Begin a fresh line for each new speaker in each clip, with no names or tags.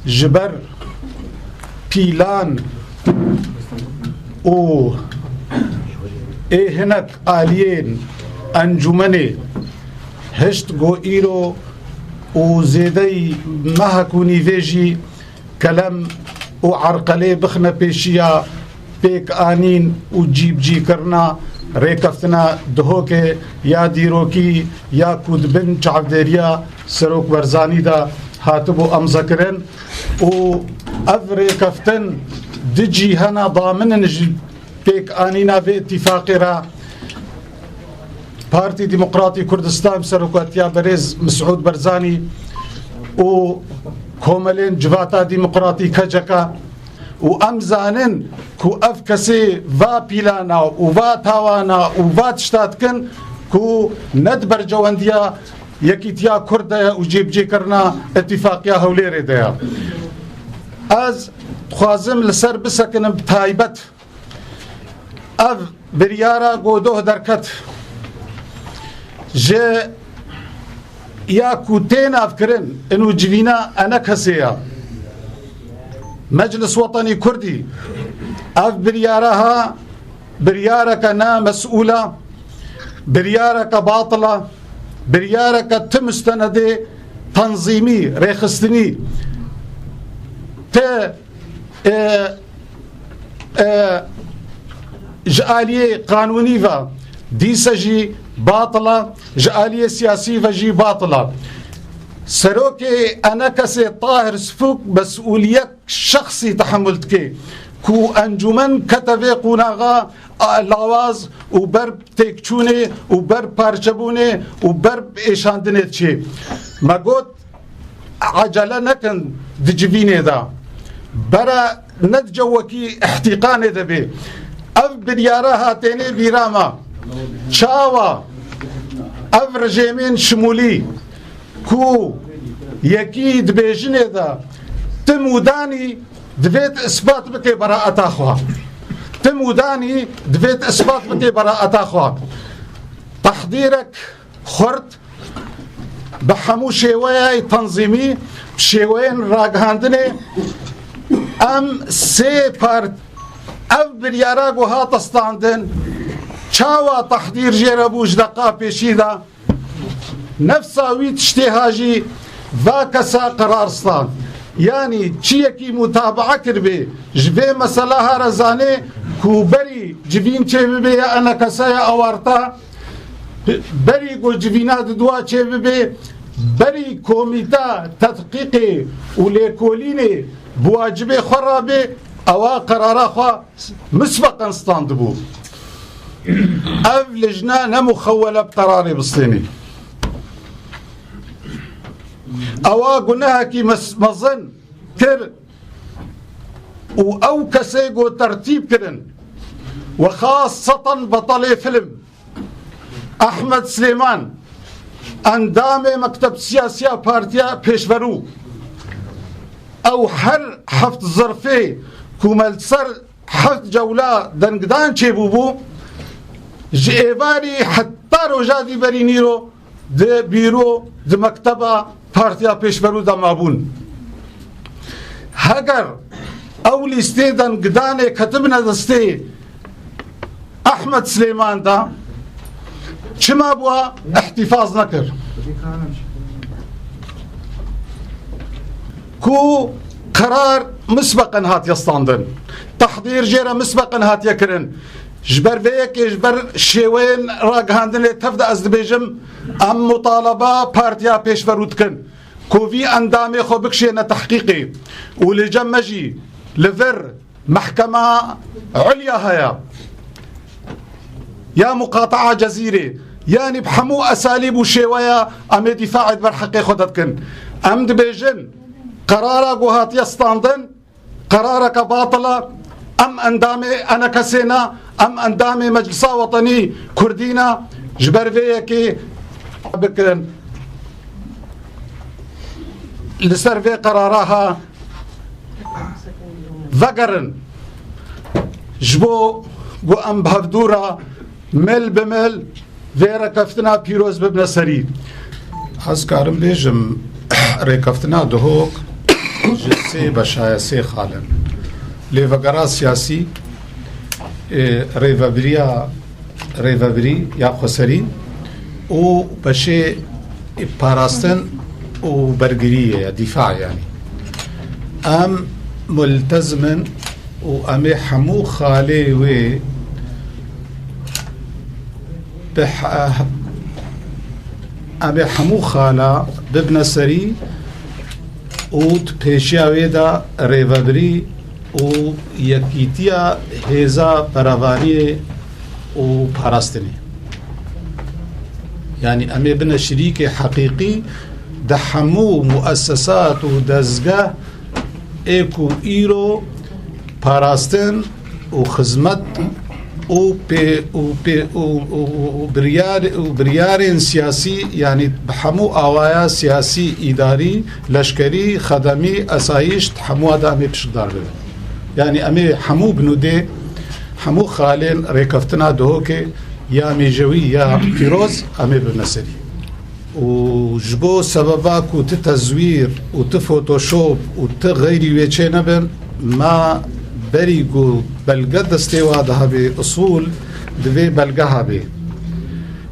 جبر بيلان و هناك آليين أنجمني هشت جو إيرو وزيدي مهكوني فيجي كلام وعرقلي بخنا بيشيا بيك آنين وجيب جي كرنا ريكفتنا دهوكي يا ديروكي يا كودبن چعبديريا سروك برزاني دا هاتبو أمزكرن و أف ريكفتن دجي هنا ضامن بيك آنينا في اتفاقي را بارتي ديمقراطي كردستان سروكاتيا بريز مسعود برزاني و كوملين جواتا ديمقراطي كجكا و امزانن كو اف كسي فا بيلانا و فا تاوانا و فا تشتاتكن كو ندبر جوانديا يكيتيا كرديا و جيب جي كرنا اتفاقيا هوليري ديا از خوازم لسر بسكن بتايبت اف بريارا قودوه دركت جي يا كوتين افكرن انو جبينا انا كسيا مجلس وطني كردي اف بريارها بريارك انا مسؤولة بريارك باطلة بريارك تمستندي تنظيمي ريخستني جآلية قانوني فا ديسجي باطلة جآلية سياسية فجي باطلة سروكي أنا كسي طاهر سفوك مسؤولية شخصي تحملتك كو أنجمن كتفي قناغا لاواز وبرب تيكچوني وبرب پارچبوني وبرب إيشاندنه چه ما قلت عجلة نكن دجبيني دا برا ندجوكي احتقاني دا بي اف بريارا هاتيني بيراما شاوا اف رجيمين شمولي كو يكيد بيجني دا تموداني دفيت اثبات بكي براءة اخوها تموداني دفيت اثبات بكي براءة اخوها تحضيرك خرد بحمو شيوية تنظيمي شيوين راقهاندني ام سي بارت اف برياراغو هات استاندن چاوا تحضير جيرابوش دقا بيشيدا نفسا ويت اشتهاجي واكسا قرارستان يعني چيكي متابعة كربي جبه مسألة رزاني كوبري جبين چه ببي انا كسايا اوارتا بري قو جبينات دوا چه ببي بري كوميتا تدقيقي وليكوليني بواجبه خرابي اوا قرارا خوا مسبقا استاندبو اف لجنة نمخولة بقراري بسطيني اوا قلناها كي مظن كر او كسيقو ترتيب كرن وخاصة بطلي فيلم احمد سليمان اندام مكتب سياسية بارتيا بيشفرو او حر حفت ظرفي كومل سر حفت جولة دنقدان چه بوبو جيواري حتى روجادي برينيرو ده بيرو ده مكتبة بارتيا بيشفرو ده مابون هاگر او لیسته دنقدان كتبنا دسته احمد سليمان ده چما بوا احتفاظ نكر كو قرار مسبقا هات يستاندن تحضير جيرا مسبقا هات يكرن جبر فيك جبر شيوين راقهاندن تفدا ازدبيجم ام مطالبة بارتيا بيشفرودكن كوفي اندامي خو بكشينا تحقيقي ولجم مجي لفر محكمة عليا هيا يا مقاطعة جزيرة يعني بحمو أساليب وشيوية أم دفاع برحقي خدتكن أم دبيجن قرارك وهات يستاندن قرارك باطلة أم أندامي أنا كسينا أم أندامي مجلسة وطني كردينا جبر فيكي بكرن لسر في قرارها ذكرن جبو قو أم بهفدورة مل بمل فيرا كفتنا بيروز ببنا سري حس كارم بيجم ريكفتنا دهوك جسي بشاية سي خالن لفقرا سياسي ريفابري يا خسري و بشي باراستن و برقرية دفاع يعني ام ملتزمن و امي حمو خالي و امي حمو خالا ببن سري و تپیشیا ویدا ریوابری و یکیتیا هزا پراوانی و پاراستنی يعني أمي بنا شريك حقيقي دحمو مؤسسات ودزقه ايكو ايرو باراستن وخزمت وبريار سياسي يعني بحمو آوايا سياسي إداري لشكري خدمي أسايش حمو هذا أمي بشدار بي يعني أمي حمو بنودي حمو خالين ريكفتنا دوكي يا ميجوي يا فيروز أمي بنسري وجبو سبباك وتتزوير وتفوتوشوب وتغيري ويتشينبن ما بريقو بلقد استيوادها بأصول دوي بلقها بي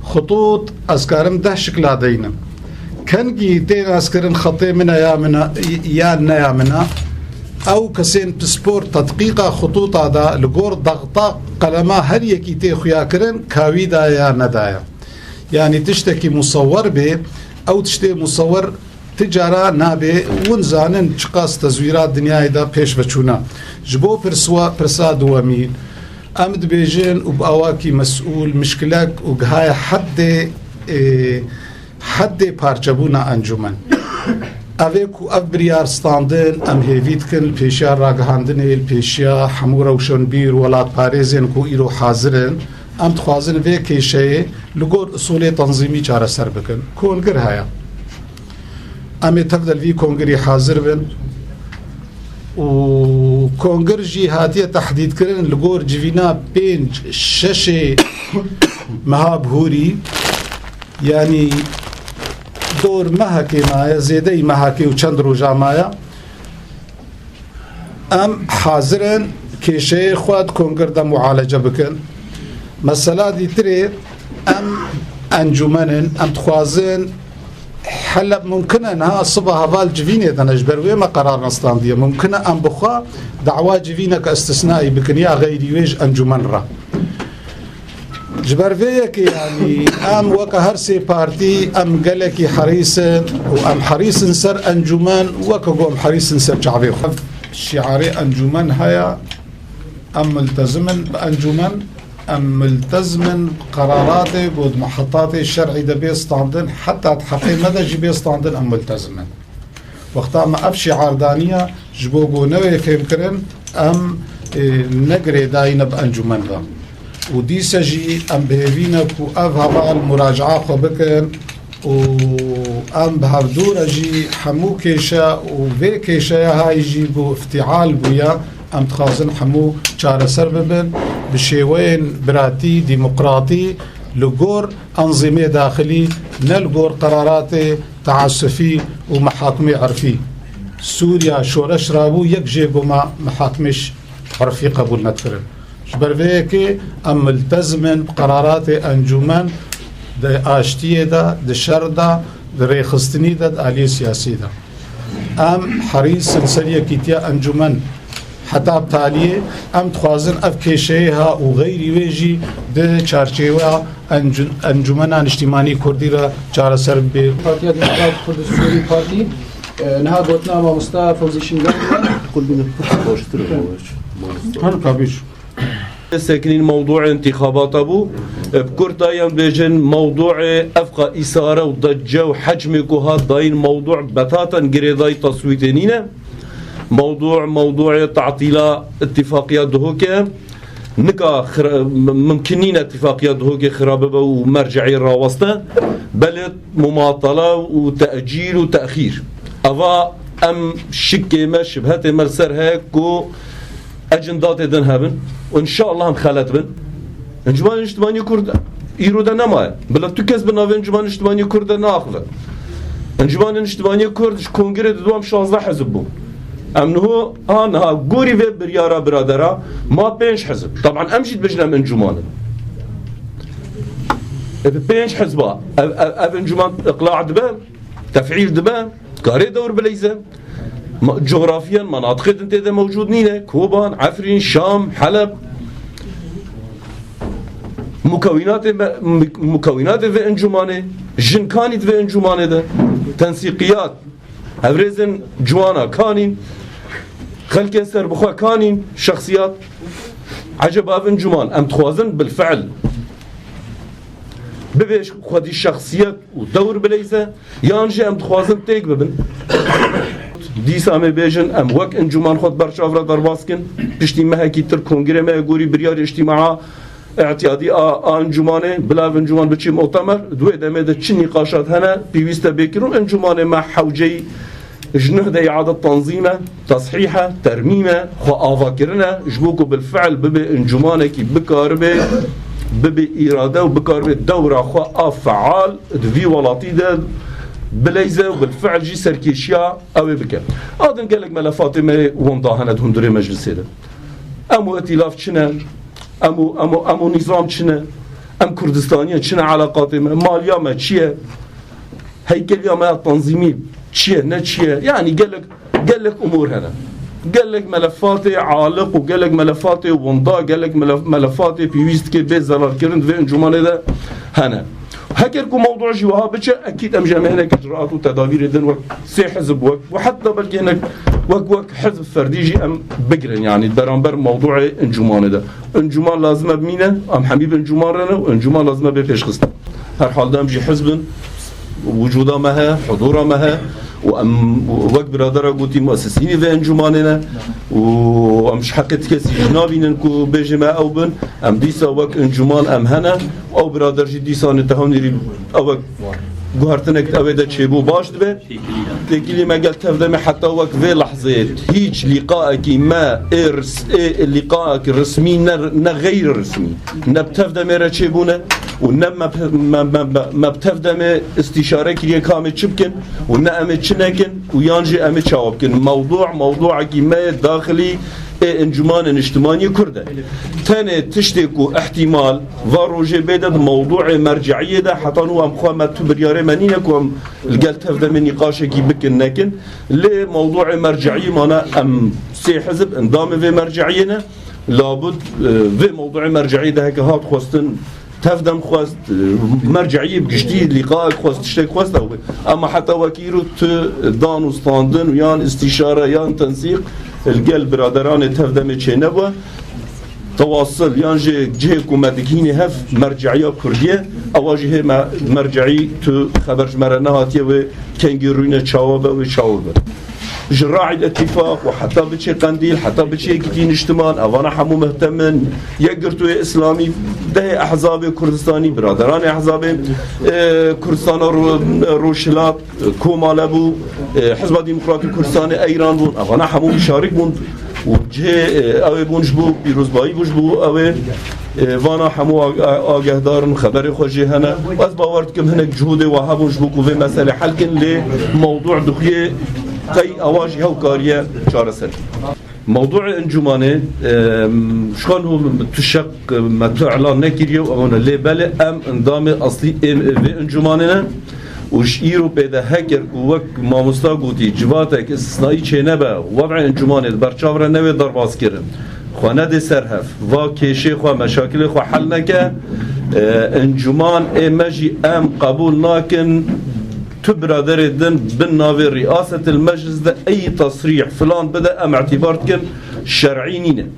خطوط أذكارم ده شكلا دينا كان جيتين أذكرن خطي منا يا منا أو كسين بسبور تدقيقا خطوط هذا لقور ضغطا قلما هر يكيتي خياكرن كاويدا يا ندايا يعني تشتكي مصور بي أو تشتكي مصور تجارة نابي ونزانن چقاس تزويرات دنيا دا پیش بچونا جبو پرسا دوامين امد بيجين وباواكي مسؤول مشكلك وقهاي حد پارچبونا انجمن اويكو افبريار ستاندن ام هيفيت كن پیشيار راگهاندن الپيشيا حمو روشن بير ولات پاريزن كو ايرو حاضرن ام تخوازن وي كيشي لگور اصول تنظيمي چاره سر بكن كونگر هيا امي تفضل في كونغري حاضر بن و كونغر جهاتية تحديد كرن لغور جفينا بين شاشة مهابهوري يعني دور مهكي مايا زيدي مهكي وچند روجا مايا ام حاضرن كيشي خواد كونغر دا معالجة بكن مسألة دي تري ام انجمنن ام تخوازن حلب ممكن انها صبها بالجفينه دنجبروي ما قرار نستانديه ممكن ان بخوا دعوى جفينه كاستثنائي بكنيا غير يوج انجمن را جبرويك يعني ام وكهرسي بارتي ام قالك حريص وام حريص سر انجمن وكقوم حريص سر شعبي شعاري انجمن هيا ام ملتزمن بانجمن ام ملتزمن قراراتي بود محطاتي الشرعي ده بيستاندن حتى تحقق مدى جي بيستاندن ام ملتزمن وقتا ما ابشي عاردانية جبوغو نوي فهمكرن ام نقري داينا بانجمن ذا ودي سجي ام بهيفينا كو افها بقى المراجعة خبكن و ام بهردور جي حمو كيشا وفي كيشا هاي جيبو افتعال بويا ام تخازن حمو چاره سر ببن بشيوين براتي ديمقراطي لغور انظمه داخلي نلغور قرارات تعسفي ومحاكمه عرفي سوريا شورش رابو يك جيبو ما محاكمش عرفي قبول نتفرن شبرويكي ام ملتزمن بقرارات انجمن ده اشتيه ده ده شر ده ده ريخستني ده آلية سياسي ده ام حريص سنسرية كيتيا انجمن حتى بتاليه ام تخوازن اف كيشيها وغيري ويجي ده چارچيوه انجمنان اجتماعي كردي را چاره سر بي
بارتيا ديمقراط كرد السوري بارتي نها قلتنا مع مصطفى فوزي شنغان
قل بنا بوشتر
هل كابيش
ساكنين موضوع انتخابات ابو بكرتايا بيجن موضوع افقى اثاره وضجه وحجم كهات داين موضوع بتاتا قريضاي تصويتينينا موضوع تعطيلا اتفاقيات دهوكا نكا ممكنين اتفاقيات دهوكا خرابه ومرجعي راوسته بل مماطله وتاجيل وتاخير افا ام شكي ما شبهات مرسر هيك اجندات دنهبن وان شاء الله هم خالت بن انجمان اجتماعي كرد يرودا نما بلا تكز بناف انجمان اجتماعي كرد ناخذ انجمان اجتماعي كرد كونغري دوام 16 حزب امنه انها غوري في بريارا برادرا ما بينش حزب طبعا امجد بجنا من انجمان بينش حزبا اب انجمان اقلاع دبا تفعيل دبا كاري دور بليزه جغرافيا مناطق انت اذا موجود نينا كوبان عفرين شام حلب مكونات في انجمانه جن كانت في انجمانه ده تنسيقيات هفريزن جوانا كانين خلكن سر بخوا كانين شخصيات عجب اف انجمان ام تخوازن بالفعل ببيش خودي الشخصيات ودور بليزه يانجي ام تخوازن تيك ببن دیسا ام بیشن ام وقت انجمان خود برشافرا درباس کن پشتی مهکی تر کنگره مه گوری بریار اجتماع اعتیادی انجمانه بلا انجمان بچی مؤتمر دوی دمه ده چنی قاشات هنا بیویسته بکرون انجمانه مع حوجی جنهد اعاده تنظيمه تصحيحه ترميمه خو افاكرنا جبوكو بالفعل ببي انجمانه كي بكاربه ببي اراده وبكاربه دوره خو فعال في ولاتي ده بليزه وبالفعل جي سركيشيا او بك اذن قال لك ملفات ما ومضاهنه هندري مجلس هذا امو ائتلاف شنو امو نظام شنو ام كردستانيه شنو علاقات ماليا ما تشيه هيكل ما تنظيمي تشيه نتشيه يعني قال لك امور هنا قال لك ملفات عالق وقال لك ملفات ومضا قال لك ملفات بيويست كي بزرار كرند في انجمان هذا هنا هكركم موضوع جواها بتشا اكيد ام جامع هناك اجراءات وتدابير دن وقت سي حزب وقت وحتى بلكي هناك وقت حزب فرديجي ام بقرن يعني برانبر موضوع انجمان ده انجمان لازمه بمينه ام حبيب انجمان رنا وانجمان لازمه بفيش خصنا هر حال ده امجي حزب وجوده مها حضوره مها وام وقت برادر قلتي مؤسسين في انجماننا وامش حقت كسي جنابين كو بجمع او بن ام ديسا وقت انجمان ام هنا او برادر جي ديسا نتهوني او گوهرتنك اويدا تشيبو باش دبه تكلي ما قال تفدم حتى وقت في لحظه هيج لقائك ما لقائك رسمي غير رسمي نبتفدم رتشيبونا ونما ما بتفدم استشاره كي كامل شبكن ونأم تشنكن ويانجي ام تشاوبكن موضوع كي داخلي انجمان اجتماعي كرده تاني تشتكو احتمال واروجي بيدد موضوع مرجعيه ده حتى نو ام خو ما تبريار منينكم القال تفدم نقاش كي بكن لكن لموضوع مرجعيه مانا ام سي حزب انضام في مرجعينا لابد في موضوع مرجعيه ده هيك هات خوستن تفدم خواست مرجعيه بجدي لقائك خواست تشتك خواست اما حتى وكيرو دان وستاندن ويان استشاره يان تنسيق القلب برادران تفدم تشينبوا تواصل يان جهه حكومتكيني هف مرجعيه كرديه اواجه مرجعي تو خبرج مرنهاتيه و كنجروينه تشاوبه وتشاوبه جراعي الاتفاق وحتى بشي قنديل حتى بشي كتين اجتماع اوانا حمو مهتمن يقرتو اسلامي ده احزاب كردستاني برادران احزاب كردستان روشلات كومالبو حزب ديمقراطي كردستاني ايران بون اوانا حمو مشارك بون وجه او بونجبو بيروزباي بوجبو او وانا حمو آگهدارن خبر خوشی هنه و از باورد کم هنک جهود و هبونجبو کوه مسئله حل کن لموضوع دخیه قي أواجه وكارية شارسر موضوع انجمانه شلون هو تشق ما إعلان نكريه وأنا ليه بله أم انضام أصلي في انجماننا وش إيرو بده هكر ووك ما مستقودي جواتك استثنائي شنبه وضع انجمانه برشافر نوي درباس كرن خانه دي سرهف و كيشي خو مشاكل خو حل نكه انجمان مجي أم قبول ناكن تبرادر دن بالنافي رئاسة المجلس ده أي تصريح فلان بدأ أم اعتبارتكن شرعينين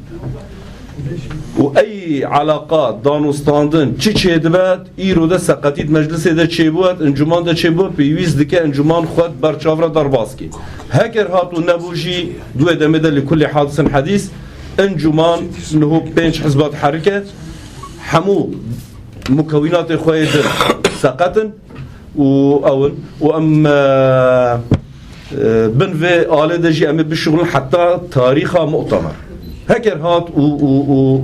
وأي علاقات دانوستاندن چه دبات إيرو ده سقطيت مجلس ده چه بوات انجمان ده چه بوات بيويز دكه انجمان خود برچاورا درباسكي هكر هاتو نبوشي دو ادمه لكل حادث حديث انجمان نهو بينش حزبات حركة حمو مكونات خوية سقطن وأم بن في آله دجي أم بالشغل حتى تاريخها مؤتمر هكر هات و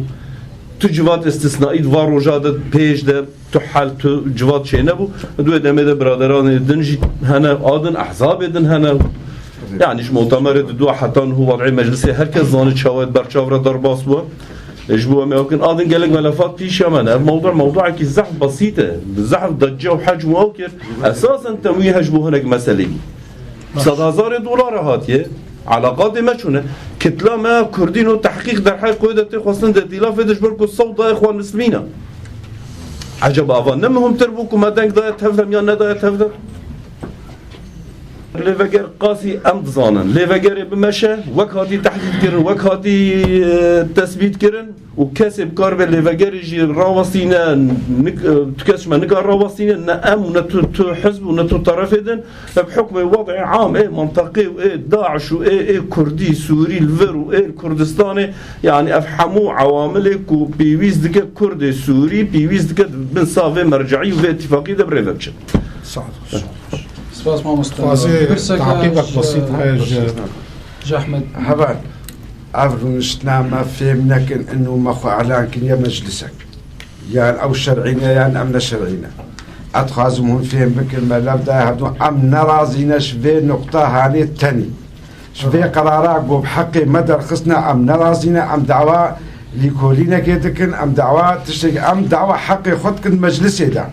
تجوات استثنائي دوار وجادت بيش ده تحل تجوات شيء نبو دو دمه ده برادران دنجي هنا آدن أحزاب دن هنا يعني ايش مؤتمر دو حتى هو وضعي مجلسي هركز ظانت شواهد برشاورة درباس بو اجبوه ممكن اظن قالك ملفات في شمن الموضوع موضوعك الزحف بسيطة الزحف ضجة وحجم وكر اساسا تمويه اجبوه هناك مسألة $100,000 هاتيه علاقات ما شونه كتلا ما كردين وتحقيق در حال قيادة خواستن در ائتلاف دشبركو الصوت اخوان المسلمين عجب افان نمهم تربوكو ما دنك دايت تفهم يا ندايت تفهم ليفجر قاسي أمد زانن ليفجر بمشى وكهاتي تحديد كرن وكهاتي تثبيت كرن وكسب كارب ليفجر يجي راوسينا تكسش ما نقار راوسينا نأم ونتو حزب ونتو طرفين بحكم وضع عام إيه منطقي وإيه داعش وإيه كردي سوري الفر وإيه الكردستاني يعني أفهموا عواملك وبيويز دك كردي سوري بيويز دك بن صافي مرجعي وفي اتفاقية بريفكشن
صح
سپاس مامۆستا
تعقيبك بسيط
جا أحمد
هبان أفرنشتنا ما فهمناكن إنه مخو إعلانكن يا مجلسك يعني أو شرعينا يعني أمن شرعينا أتخازمهم فهم بك الملف ده هدو أم نرازينا شفي نقطة هاني التاني شفي قرارات بحقي مدر خصنا أم نرازينا أم دعوة ليكولينا كيدكن أم دعوة تشتري أم دعوة حقي خدكن مجلسي ده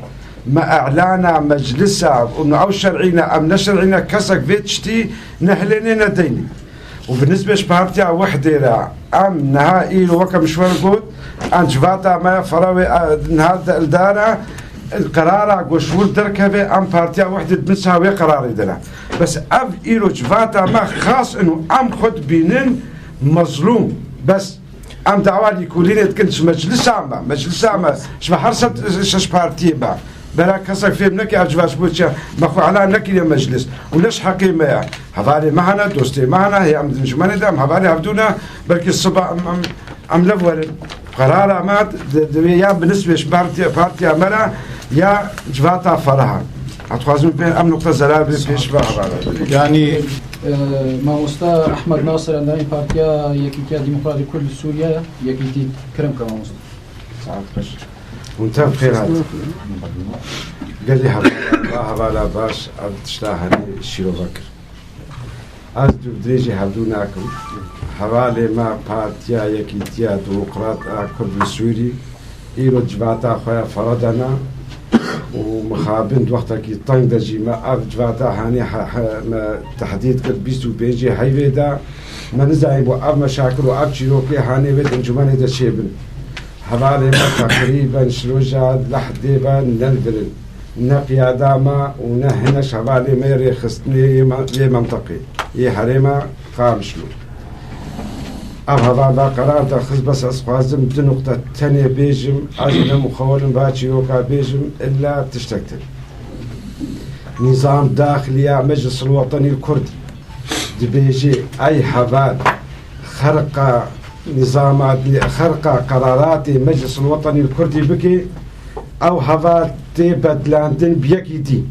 ما اعلانا مجلسها انه او شرعينا ام نشرعينا كسك فيتشتي نهلنا ديني وبالنسبه لبارتيا وحده ام نهائي وكم شوار قد ان جفاتا ما فراوي نهار الدارة القرار وشور دركبه ام بارتيا وحده بنساوي قرار دنا بس اف ايرو جفاتا ما خاص انه ام خد بينن مظلوم بس ام دعوة كلنا تكنش مجلسها ما شبه حرصت شش بارتيا با برا كسك فيهم نكي أرجواش بوتشا مخو على نكي المجلس ونش حقيمة يعني هفاري معنا دوستي معنا هي عم دمشماني دام هفاري عبدونا بركي الصبح عم لفور قرار مات يا بالنسبة بارتي أمرا يا جواتا فرها هتخوازم بين أم نقطة زلال بيش
يعني
مامۆستا أحمد ناصر عندنا بارتيا يكيتيا ديمقراطي كل سوريا يكيتي كرم كمامۆستا
وانت بخير هذا قال لي هبالا باش تشتاهني شيرو بكر از دو دريجي هبدوناكم حوالي ما بارتيا يكيتيا ديمقراط كرد سوري ايرو جباتا خويا فردنا ومخابن وقتها كي طنق دجي ما اف جباتا هاني تحديد كرد بيستو بيجي هايفيدا ما نزعيبو اف مشاكل واف شيروكي هاني بيت انجماني دا شيبن حوالي ما تقريبا شروجا لحديبا نلفرن نقيادا ما ونهنش حوالي ما يريخصني منطقي يحريما قامشلو هذا قرار تاخذ بس أسقازم دي نقطة تانية بيجم أجل مخولن باتشي وكا بيجم إلا تشتكتل نظام داخلي مجلس الوطني الكردي دي بيجي أي حبال خرق نظامات خرق قرارات مجلس الوطني الكردي بكي أو هذا بدلاندن بيكي دي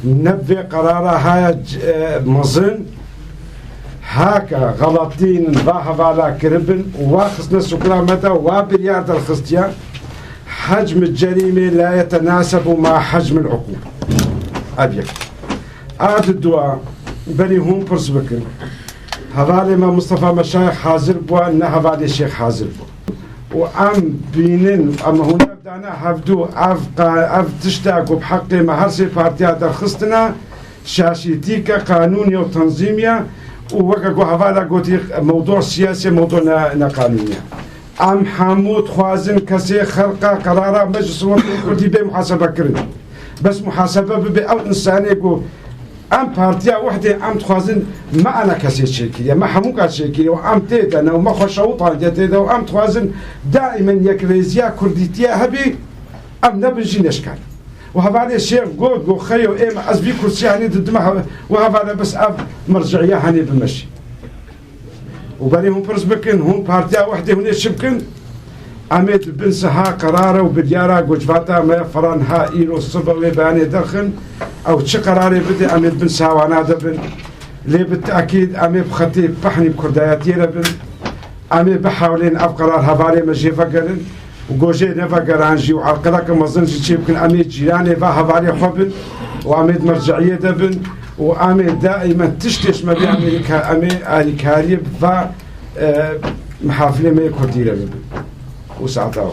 نبي قرارها هاي مظن هاكا غلطين باهفالا كربن واخصنا سكرا متى وبرياد الخصتيان حجم الجريمة لا يتناسب مع حجم العقوبة أبيك عاد الدعاء بني هم برس بكر هذا ما مصطفى مشايخ حاضر بوا إن هذا الشيخ حاضر بوا وأم بينن أما هنا بدأنا هفدو أف تشتاقوا بحقي مهرسي بارتيات الخصتنا شاشيتيكا قانونية وتنظيمية ووقعوا هذا قلت موضوع سياسي موضوع قانونية أم حمود خوازن كسي خرقة قرار مجلس الوطني الكردي بمحاسبة كرن بس محاسبة بأو إنساني يقول أم بارتيا وحدة أم تخوازن ما أنا كسي شيكية ما حموك شيكية وأم تيتنا وما خوشوطة جتيتا وأم تخوازن دائما يكريزيا كرديتيا هبي أم نبنجي نشكال وهذا الشيء جو خيو إما أزبي كرسي هني ضد ما وهذا بس أب مرجعية هني بالمشي وبني هم برز بكن هم بارتيا وحدة هني شبكن أميد بن سها قراره وبديارة جوجفاتا ما فران ها إيرو الصبر وباني دخن أو تش قراري بدي أميد بن سها وانا دبن ليه بالتأكيد أمي بخطي بحني بكرداياتي ربن أمي بحاولين أب قرار هفاري مجي فقرن وجوجي نفقرانجي وعقلك مظنش تشيبكن أميد جيراني فهفاري حبن وأميد مرجعية دبن وأمي دائما تشتش ما بأمريكا أمي الكاريب و محافلة ما كردية وساعتها